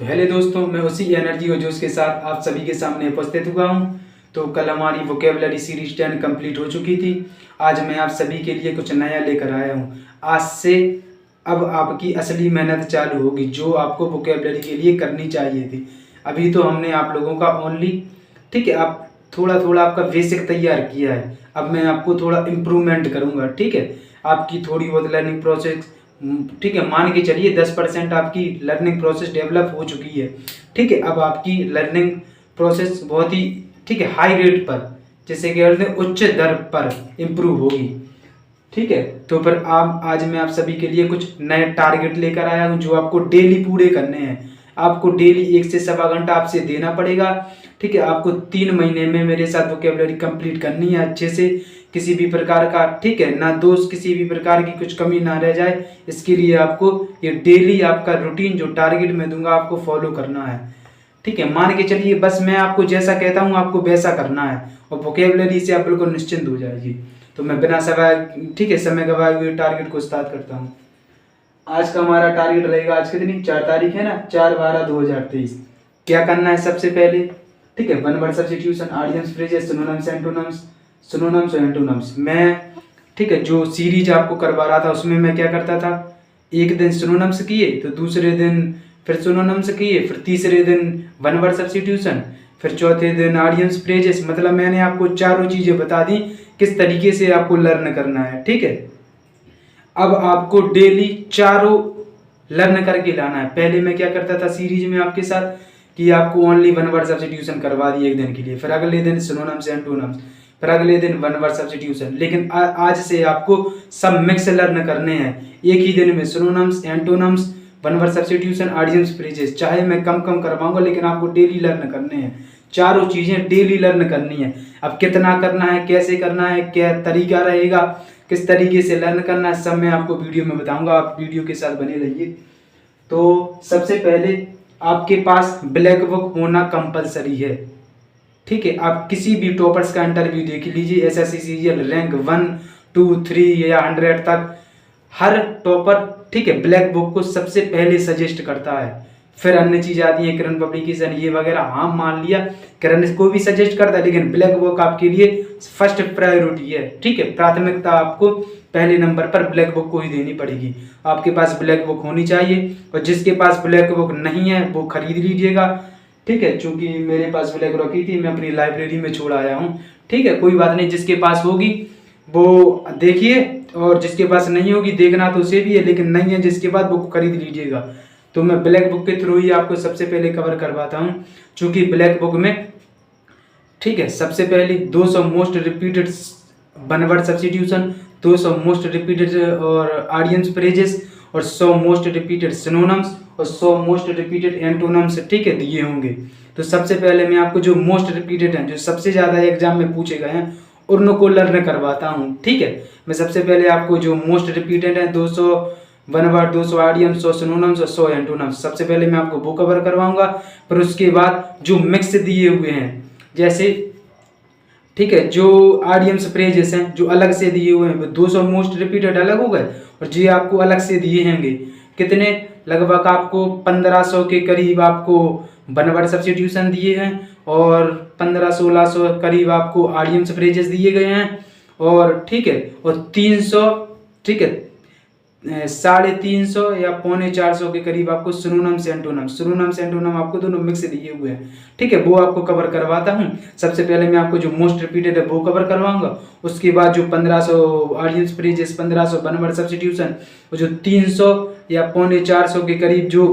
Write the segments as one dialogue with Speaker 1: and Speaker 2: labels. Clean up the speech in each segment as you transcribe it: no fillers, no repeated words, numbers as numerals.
Speaker 1: तो हेलो दोस्तों, मैं उसी एनर्जी और जोश के साथ आप सभी के सामने उपस्थित हुआ हूँ। तो कल हमारी वोकेबलरी सीरीज 10 कंप्लीट हो चुकी थी। आज मैं आप सभी के लिए कुछ नया लेकर आया हूँ। आज से अब आपकी असली मेहनत चालू होगी, जो आपको वोकेबलरी के लिए करनी चाहिए थी। अभी तो हमने आप लोगों का ओनली ठीक है, आप थोड़ा थोड़ा आपका बेसिक तैयार किया है। अब मैं आपको थोड़ा इम्प्रूवमेंट करूँगा। ठीक है, आपकी थोड़ी बहुत लर्निंग प्रोसेस ठीक है, मान के चलिए 10% आपकी लर्निंग प्रोसेस डेवलप हो चुकी है। ठीक है, अब आपकी लर्निंग प्रोसेस बहुत ही ठीक है हाई रेट पर, जैसे कि कहते हैं उच्च दर पर इम्प्रूव होगी। ठीक है, तो पर आज मैं आप सभी के लिए कुछ नए टारगेट लेकर आया हूँ, जो आपको डेली पूरे करने हैं। आपको डेली 1 से सवा घंटा आपसे देना पड़ेगा। ठीक है, आपको 3 महीने में मेरे साथ वोकेबलरी कंप्लीट करनी है अच्छे से, किसी भी प्रकार का ठीक है ना दोस्त, किसी भी प्रकार की कुछ कमी ना रह जाए। इसके लिए आपको ये डेली आपका रूटीन जो टारगेट मैं दूंगा आपको फॉलो करना है। ठीक है, मान के चलिए बस मैं आपको जैसा कहता हूँ आपको वैसा करना है, और वोकेबलरी से आप बिल्कुल निश्चिंत हो जाएगी। तो मैं बिना समय गवाए हुए टारगेट को स्टार्ट करता हूँ। आज का हमारा टारगेट रहेगा, आज कितनी 4 तारीख है ना, 4/12/2023। क्या करना है सबसे पहले? ठीक है, one word substitution, audience phrases, synonyms antonyms, synonyms और एंटोनिम्स। मैं ठीक है जो सीरीज आपको करवा रहा था उसमें मैं क्या करता था, एक दिन सिनोनिम्स किए तो दूसरे दिन फिर सिनोनिम्स किए, फिर तीसरे दिन वन वर्ड सब्स्टिट्यूशन, फिर चौथे दिन आडियंस फ्रेजेस। मतलब मैंने आपको चारों चीजें बता दी किस तरीके से आपको लर्न करना है। ठीक है, अब आपको डेली चारों लर्न करके लाना है। पहले मैं क्या करता था सीरीज में आपके साथ कि आपको ओनली वन वर्ड सब्स्टिट्यूशन करवा दी एक दिन के लिए, फिर अगले दिन सिनोनिम्स एंटोनिम्स, फिर अगले दिन वन वर्ड सब्स्टिट्यूशन। लेकिन आज से आपको सब मिक्स लर्न करने हैं एक ही दिन में, synonyms antonyms, one word substitution, audience phrases. चाहे मैं कम कम करवाऊंगा लेकिन आपको डेली लर्न करने हैं, चारों चीजें डेली लर्न करनी है। अब कितना करना है, कैसे करना है, क्या तरीका रहेगा, किस तरीके से लर्न करना है, सब मैं आपको वीडियो में बताऊंगा। आप वीडियो के साथ बने रहिए। तो सबसे पहले आपके पास ब्लैक बुक होना कंपलसरी है। ठीक है, आप किसी भी टॉपर्स का इंटरव्यू देख लीजिए, एसएससी सीजीएल रैंक 1 2 3 या 100 तक, हर टॉपर ठीक है ब्लैक बुक को सबसे पहले सजेस्ट करता है। फिर अन्य चीज आती है करंट पब्लिकेशन ये वगैरह, हाँ मान लिया करंट को भी सजेस्ट करता है, लेकिन ब्लैक बुक आपके लिए फर्स्ट प्रायोरिटी है। ठीक है, प्राथमिकता आपको पहले नंबर पर ब्लैक बुक को ही देनी पड़ेगी। आपके पास ब्लैक बुक होनी चाहिए, और जिसके पास ब्लैक बुक नहीं है वो खरीद लीजिएगा। ठीक है, चूंकि मेरे पास ब्लैक बुक थी, मैं अपनी लाइब्रेरी में छोड़ आया हूँ। ठीक है, कोई बात नहीं, जिसके पास होगी वो देखिए, और जिसके पास नहीं होगी देखना तो उसे भी है, लेकिन नहीं है जिसके पास बुक खरीद लीजिएगा। तो मैं ब्लैक बुक के थ्रू ही आपको सबसे पहले कवर करवाता हूँ, चूंकि ब्लैक बुक में ठीक है सबसे पहले 200 most repeated one word substitution, 200 most repeated और आडियंस फ्रेजेस, और 100 मोस्ट रिपीटेड सिनोनिम्स, और 100 मोस्ट रिपीटेड एंटोनिम्स ठीक है दिए होंगे। तो सबसे पहले मैं आपको जो मोस्ट रिपीटेड हैं, जो सबसे ज़्यादा एग्जाम में पूछे गए हैं, उनको लर्न करवाता हूँ। ठीक है, मैं सबसे पहले आपको जो मोस्ट रिपीटेड है 200 वन वर्ड, 200 आडियंस, 100 सिनोनिम्स और 100 एंटोनिम्स, सबसे पहले मैं आपको वो कवर करवाऊंगा। फिर उसके बाद जो मिक्स दिए हुए हैं, जैसे ठीक है जो आडियंस फ्रेजेस हैं जो अलग से दिए हुए हैं, वो 200 मोस्ट रिपीटेड अलग हो गए, और जी आपको अलग से दिए हैंगे कितने, लगभग आपको 1500 के करीब आपको वन वर्ड सब्स्टिट्यूशन दिए हैं, और 1500-1600 करीब आपको आडियंस फ्रेजेस दिए गए हैं, और ठीक है और 300 ठीक है 350 या 350 के करीब आपको सिनोनिम्स एंटोनिम आपको दोनों मिक्स दिए हुए हैं। ठीक है, वो आपको कवर करवाता हूँ। सबसे पहले मैं आपको जो मोस्ट रिपीटेड है वो कवर करवाऊंगा, उसके बाद जो 1500 audience phrases, 1500 one word substitution, और जो 300 या 450 के करीब जो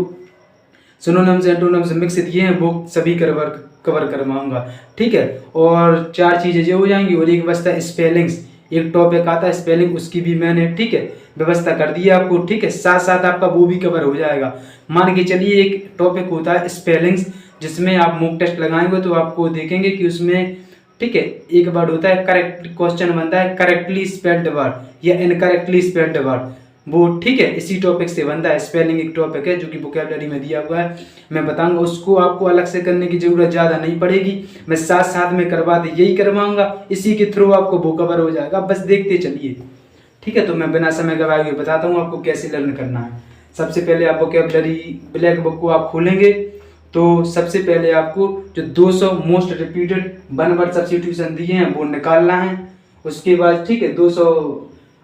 Speaker 1: सिनोनिम्स एंटोनिम्स मिक्स दिए हैं वो सभी कवर करवाऊंगा। ठीक है, और 4 चीजें जो हो जाएंगी, और एक बचता है स्पेलिंग्स, एक टॉपिक आता है स्पेलिंग, उसकी भी मैंने ठीक है व्यवस्था कर दी है आपको। ठीक है, साथ साथ आपका वो भी कवर हो जाएगा। मान के चलिए एक टॉपिक होता है स्पेलिंग्स, जिसमें आप मॉक टेस्ट लगाएंगे तो आपको देखेंगे कि उसमें ठीक है एक वर्ड होता है, करेक्ट क्वेश्चन बनता है करेक्टली स्पेल्ड वर्ड या इनकरेक्टली स्पेल्ड वर्ड, वो ठीक है इसी टॉपिक से बनता है। स्पेलिंग एक टॉपिक है जो कि वोकैबुलरी में दिया हुआ है, मैं बताऊंगा, उसको आपको अलग से करने की जरूरत ज़्यादा नहीं पड़ेगी, मैं साथ साथ में करवाते यही करवाऊंगा, इसी के थ्रू आपको वो कवर हो जाएगा, बस देखते चलिए। ठीक है, तो मैं बिना समय गवाए हुए बताता हूँ आपको कैसे लर्न करना है। सबसे पहले आप वोकैबुलरी ब्लैक बुक को आप खोलेंगे, तो सबसे पहले आपको जो 200 most repeated one word substitution दिए हैं वो निकालना है। उसके बाद ठीक है 200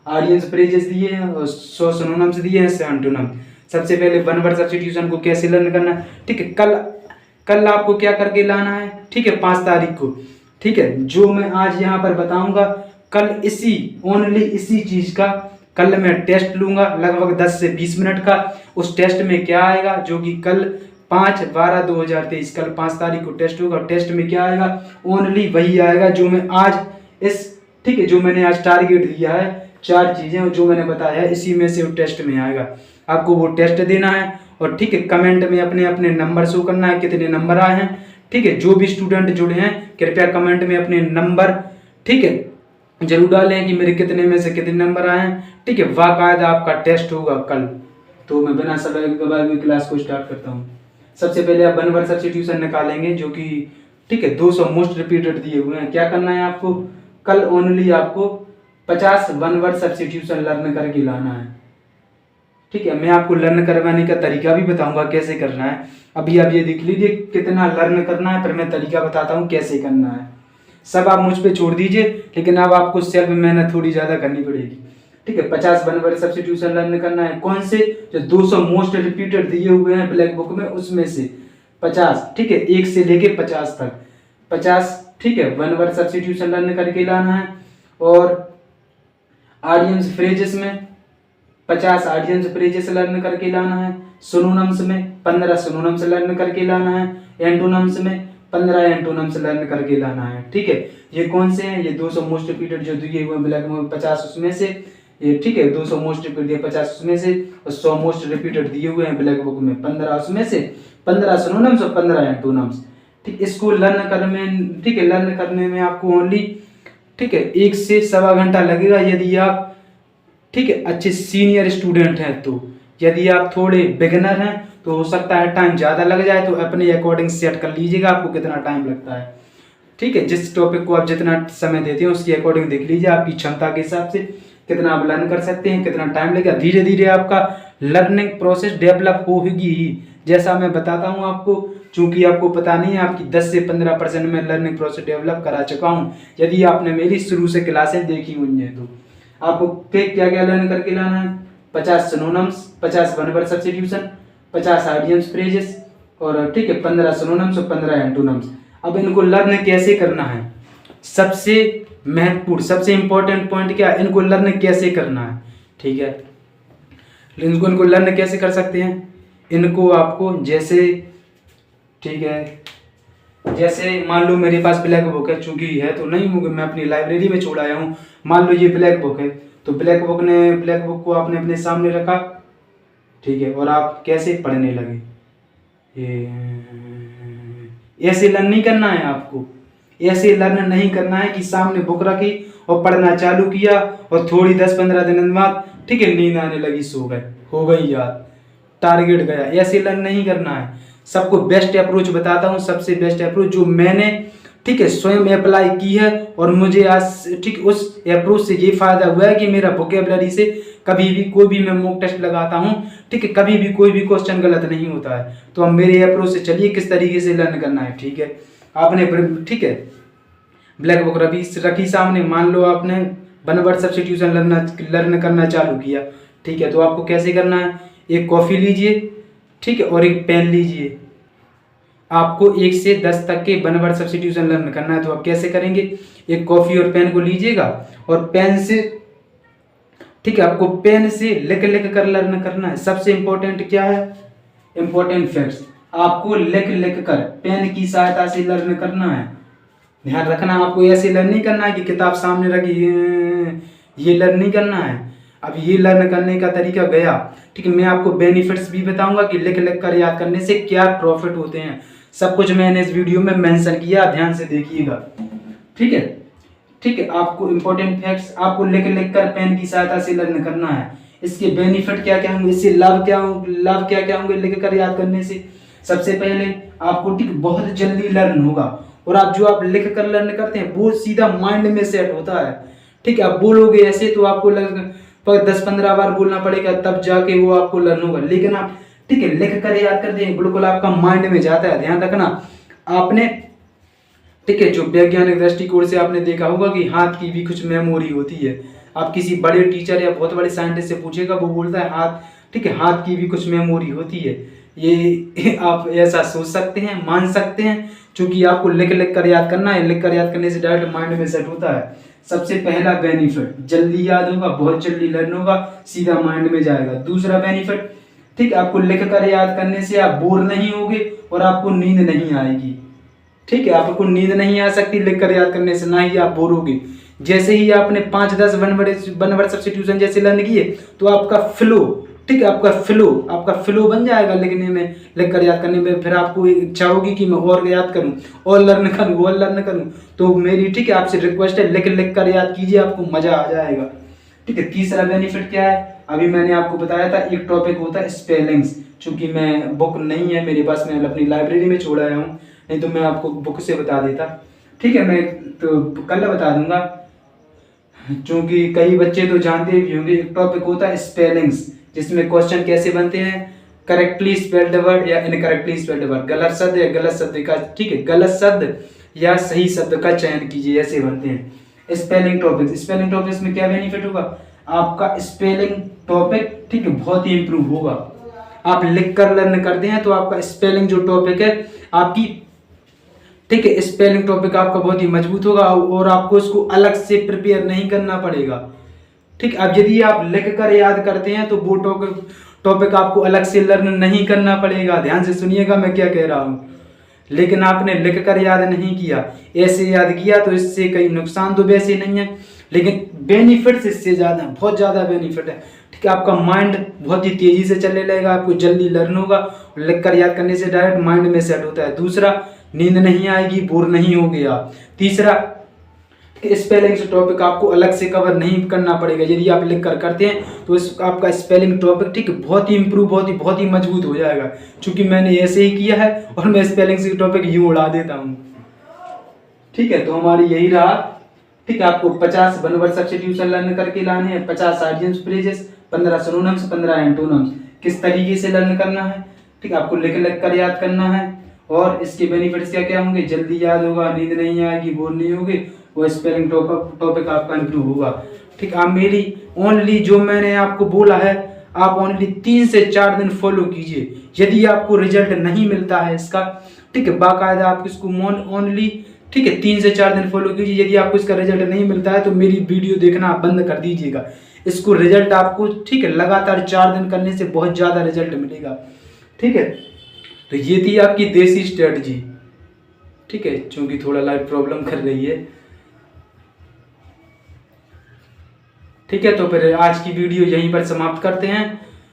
Speaker 1: ऑडियंस फ्रेजेस दिए हैं और 100 सिनोनिम्स दिए हैं, 7 एंटोनिम। सबसे पहले वन वर्ड सब्स्टिट्यूशन को कैसे लर्न करना है, ठीक है। कल आपको क्या करके लाना है, ठीक है, 5 तारीख को, ठीक है। जो मैं आज यहाँ पर बताऊंगा कल ओनली इसी चीज का कल मैं टेस्ट लूंगा लगभग 10 से 20 मिनट का। उस टेस्ट में क्या आएगा, जो कि कल 5/12/2023 कल 5 तारीख को टेस्ट होगा। टेस्ट में क्या आएगा, ओनली वही आएगा जो मैं आज ठीक है, जो मैंने आज टारगेट दिया है, 4 चीजें जो मैंने बताया है इसी में से वो टेस्ट में आएगा। आपको वो टेस्ट देना है और ठीक है कमेंट में अपने अपने नंबर शो करना है, कितने नंबर आए हैं, ठीक है। जो भी स्टूडेंट जुड़े हैं कृपया कमेंट में अपने नंबर, ठीक है, जरूर डालें कि मेरे कितने में से कितने नंबर आए हैं, ठीक है। बाकायदा आपका टेस्ट होगा कल। तो मैं बिना समय गवाए क्लास को स्टार्ट करता हूँ। सबसे पहले आप वन वर्ड सब्स्टिट्यूशन निकालेंगे, जो कि ठीक है 200 मोस्ट रिपीटेड दिए हुए हैं। क्या करना है आपको, कल ओनली आपको 50 वन वर्ड सब्स्टिट्यूशन लर्न करके लाना है, ठीक है। मैं आपको लर्न करवाने का तरीका भी बताऊंगा कैसे करना है। अभी आप ये देख लीजिए कितना लर्न करना है, फिर मैं तरीका बताता हूँ कैसे करना है। सब आप मुझ पे छोड़ दीजिए, लेकिन अब आपको सेल्फ मेहनत थोड़ी ज्यादा करनी पड़ेगी, ठीक है। 50 वन वर्ड सब्स्टिट्यूशन लर्न करना है। कौन से, जो 200 मोस्ट रिपीटेड दिए हुए हैं ब्लैक बुक में, उसमें से 50, ठीक है, 1 से लेके 50 तक 50, ठीक है, वन वर्ड सब्स्टिट्यूशन लर्न करके लाना है। और ऑडियंस फ्रेजेस में 50 ऑडियंस फ्रेजेस लर्न करके लाना है। सिनोनिम्स में 15 सिनोनिम्स लर्न करके लाना है। एंटोनिम्स में 15 एंटोनिम्स लर्न करके लाना है, ठीक है। ये कौन से हैं, ये 200 मोस्ट रिपीटेड जो दिए हुए ब्लैक में 50 उसमें से, ये ठीक है 200 मोस्ट रिपीटेड 50 उसमें से, और 100 मोस्ट रिपीटेड दिए हुए हैं ब्लैक बुक में 15 उसमें से, 15 सिनोनिम्स और 15 एंटोनिम्स, ठीक। इसको लर्न करने, ठीक है, लर्न करने में आपको ओनली, ठीक है, 1 से सवा घंटा लगेगा यदि आप, ठीक है, अच्छे सीनियर स्टूडेंट हैं। तो यदि आप थोड़े बिगिनर हैं तो हो सकता है टाइम ज़्यादा लग जाए, तो अपने अकॉर्डिंग सेट कर लीजिएगा आपको कितना टाइम लगता है, ठीक है। जिस टॉपिक को आप जितना समय देते हैं उसके अकॉर्डिंग देख लीजिए आपकी क्षमता के हिसाब से कितना आप लर्न कर सकते हैं, कितना टाइम लगेगा। धीरे धीरे आपका लर्निंग प्रोसेस डेवलप होगी ही, जैसा मैं बताता हूँ आपको, चूंकि आपको पता नहीं है, आपकी 10 से 15% में लर्निंग प्रोसेस डेवलप करा चुका हूँ। यदि आपने मेरी शुरू से क्लासें देखी हुई हैं तो आपको क्या क्या लर्न करके लाना है, 50 synonyms, 50 one word substitution, 50 audience phrases, और ठीक है 15 सिनोनिम्स और 15 एंटोनिम्स। अब इनको लर्न कैसे करना है, सबसे महत्वपूर्ण सबसे इंपॉर्टेंट पॉइंट क्या, इनको लर्न कैसे करना है, ठीक है। इनको लर्न कैसे कर सकते हैं, इनको आपको जैसे, ठीक है, जैसे मान लो मेरे पास ब्लैक बुक है, चूंकि है तो नहीं, मैं अपनी लाइब्रेरी में छोड़ आया हूँ। मान लो ये ब्लैक बुक है, तो ब्लैक बुक को आपने अपने सामने रखा, ठीक है, और आप कैसे पढ़ने लगे। ये ऐसे लर्न नहीं करना है आपको, ऐसे लर्न नहीं करना है कि सामने बुक रखी और पढ़ना चालू किया और थोड़ी 10-15 दिन बाद, ठीक है, नींद आने लगी, सो गए, हो गई याद, टारगेट गया। ऐसे लर्न नहीं करना है। सबको बेस्ट अप्रोच बताता हूँ, सबसे बेस्ट अप्रोच जो मैंने, ठीक है, स्वयं अप्लाई की है और मुझे आज, ठीक, उस अप्रोच से ये फायदा हुआ है कि मेरा वोकैबुलरी से कभी भी कोई भी मैं मॉक टेस्ट लगाता हूँ, ठीक है, कभी भी कोई भी क्वेश्चन गलत नहीं होता है। तो हम मेरे अप्रोच से चलिए किस तरीके से लर्न करना है, ठीक है। आपने, ठीक है, ब्लैक बुक रखी सामने, मान लो आपने वन वर्ड सब्स्टिट्यूशन लर्न करना चालू किया, ठीक है। तो आपको कैसे करना है, एक कॉफी लीजिए, ठीक है, और एक पेन लीजिए। आपको 1 से 10 तक के वन वर्ड सब्स्टिट्यूशन लर्न करना है। तो आप कैसे करेंगे, एक कॉफी और पेन को लीजिएगा और पेन से, ठीक है, आपको पेन से लिख लिख कर लर्न करना है। सबसे इंपॉर्टेंट क्या है, इंपॉर्टेंट फैक्ट्स आपको लिख लिख कर पेन की सहायता से लर्न करना है। ध्यान रखना, आपको ऐसे लर्न नहीं करना है कि किताब सामने रखी, ये लर्न नहीं करना है। अब ये लर्न करने का तरीका गया, ठीक है। मैं आपको बेनिफिट्स भी बताऊंगा कि लिख लिख कर याद करने से क्या प्रॉफिट होते हैं, सब कुछ मैंने इस वीडियो में मेंशन किया, ध्यान से देखिएगा, ठीक है, ठीक है। आपको इंपॉर्टेंट फैक्ट्स आपको लिख लिख कर पेन की सहायता से लर्न करना है। इसके बेनिफिट क्या क्या होंगे, इससे लाभ क्या क्या होंगे लिख कर याद करने से। सबसे पहले आपको, ठीक, बहुत जल्दी लर्न होगा, और आप लिख कर लर्न करते हैं वो सीधा माइंड में सेट होता है, ठीक है। आप बोलोगे ऐसे तो आपको 10-15 बार बोलना पड़ेगा, तब जाके वो आपको लर्न होगा। लेकिन आप, ठीक है, लिख कर याद करते हैं, बिल्कुल आपका माइंड में जाता है। ध्यान रखना आपने, ठीक है, जो वैज्ञानिक दृष्टिकोण से आपने देखा होगा कि हाथ की भी कुछ मेमोरी होती है। आप किसी बड़े टीचर या बहुत बड़े साइंटिस्ट से पूछेगा, वो बोलता है हाथ, ठीक है, हाथ की भी कुछ मेमोरी होती है। ये आप ऐसा सोच सकते हैं, मान सकते हैं, क्योंकि आपको लिख लिख कर याद करना है। लिख कर याद करने से डायरेक्ट माइंड में सेट होता है। सबसे पहला बेनिफिट, जल्दी याद होगा, बहुत जल्दी लर्न होगा, सीधा माइंड में जाएगा। दूसरा बेनिफिट, ठीक, आपको लिख कर याद करने से आप बोर नहीं होगे और आपको नींद नहीं आएगी। ठीक है, आपको नींद नहीं आ सकती लिख कर याद करने से, ना ही आप बोर होगे। जैसे ही आपने 5-10 वन वर्ड सब्स्टिट्यूशन जैसे लर्न किए तो आपका फ्लो, ठीक है, आपका फ्लो बन जाएगा लिखने में, लिख कर याद करने में। फिर आपको इच्छा होगी कि मैं और याद करूं, और लर्न करूं। तो मेरी, ठीक है, आपसे रिक्वेस्ट है, लिख लिख कर याद कीजिए, आपको मजा आ जाएगा। ठीक है, तीसरा बेनिफिट क्या है, अभी मैंने आपको बताया था, एक टॉपिक होता है स्पेलिंग्स। चूंकि मैं बुक नहीं है मेरे पास, मैं अपनी लाइब्रेरी में छोड़ आया हूँ, नहीं तो मैं आपको बुक से बता देता। ठीक है, मैं तो कल बता दूंगा, क्योंकि कई बच्चे तो जानते भी होंगे। एक टॉपिक होता है स्पेलिंग्स, जिसमें क्वेश्चन कैसे बनते हैं, करेक्टली स्पेल्ड वर्ड या इनकरेक्टली स्पेल्ड वर्ड, गलत शब्द या गलत शब्द का, ठीक है, गलत शब्द या सही शब्द का चयन कीजिए, ऐसे बनते हैं स्पेलिंग टॉपिक। स्पेलिंग टॉपिक्स में क्या बेनिफिट होगा, आपका स्पेलिंग टॉपिक, ठीक है, बहुत ही इंप्रूव होगा। आप लिख कर लर्न करते हैं तो आपका स्पेलिंग जो टॉपिक है आपकी, ठीक है, स्पेलिंग टॉपिक आपका बहुत ही मजबूत होगा और आपको इसको अलग से प्रिपेयर नहीं करना पड़ेगा। ठीक, अब यदि आप लिख कर याद करते हैं तो वो टॉपिक आपको अलग से लर्न नहीं करना पड़ेगा। ध्यान से सुनिएगा मैं क्या कह रहा हूँ। लेकिन आपने लिख कर याद नहीं किया, ऐसे याद किया, तो इससे कई नुकसान तो वैसे नहीं है, लेकिन बेनिफिट्स इससे ज़्यादा, बहुत ज़्यादा बेनिफिट है। ठीक है, आपका माइंड बहुत ही तेज़ी से चलने लगेगा, आपको जल्दी लर्न होगा। लिख कर याद करने से डायरेक्ट माइंड में सेट होता है। दूसरा, नींद नहीं आएगी, बोर नहीं होगे आप। तीसरा, स्पेलिंग टॉपिक आपको अलग से कवर नहीं करना पड़ेगा। यदि आप लिख कर करते हैं तो आपका स्पेलिंग टॉपिक, ठीक, बहुत ही इंप्रूव, बहुत ही मजबूत हो जाएगा। क्योंकि मैंने ऐसे ही किया है और मैं स्पेलिंग टॉपिक यूँ उड़ा देता हूँ। ठीक है, तो हमारी यही रहा। ठीक है, आपको 50 वन वर्ड सब्स्टिट्यूशन लर्न करके लाने हैं, 50 आइडियम्स फ्रेजेस, 15 सिनोनिम्स, 15 एंटोनिम्स। किस तरीके से लर्न करना है, ठीक, आपको लिख लिख कर याद करना है। और इसके बेनिफिट्स क्या क्या होंगे, जल्दी याद होगा, नींद नहीं आएगी, बोर नहीं होगी, वो स्पेलिंग टॉपिक आपका इंप्रूव होगा। ठीक, आप मेरी ओनली जो मैंने आपको बोला है, आप ओनली 3 से 4 दिन फॉलो कीजिए। यदि आपको रिजल्ट नहीं मिलता है इसका, ठीक है, बाकायदा आप इसको ओनली, ठीक है, 3 से 4 दिन फॉलो कीजिए। यदि आपको इसका रिजल्ट नहीं मिलता है तो मेरी वीडियो देखना आप बंद कर दीजिएगा। इसको रिजल्ट आपको, ठीक है, लगातार 4 दिन करने से बहुत ज़्यादा रिजल्ट मिलेगा। ठीक है, तो ये थी आपकी देसी स्ट्रेटजी। ठीक है, क्योंकि थोड़ा लाइफ प्रॉब्लम कर रही है। ठीक है, तो फिर आज की वीडियो यहीं पर समाप्त करते हैं।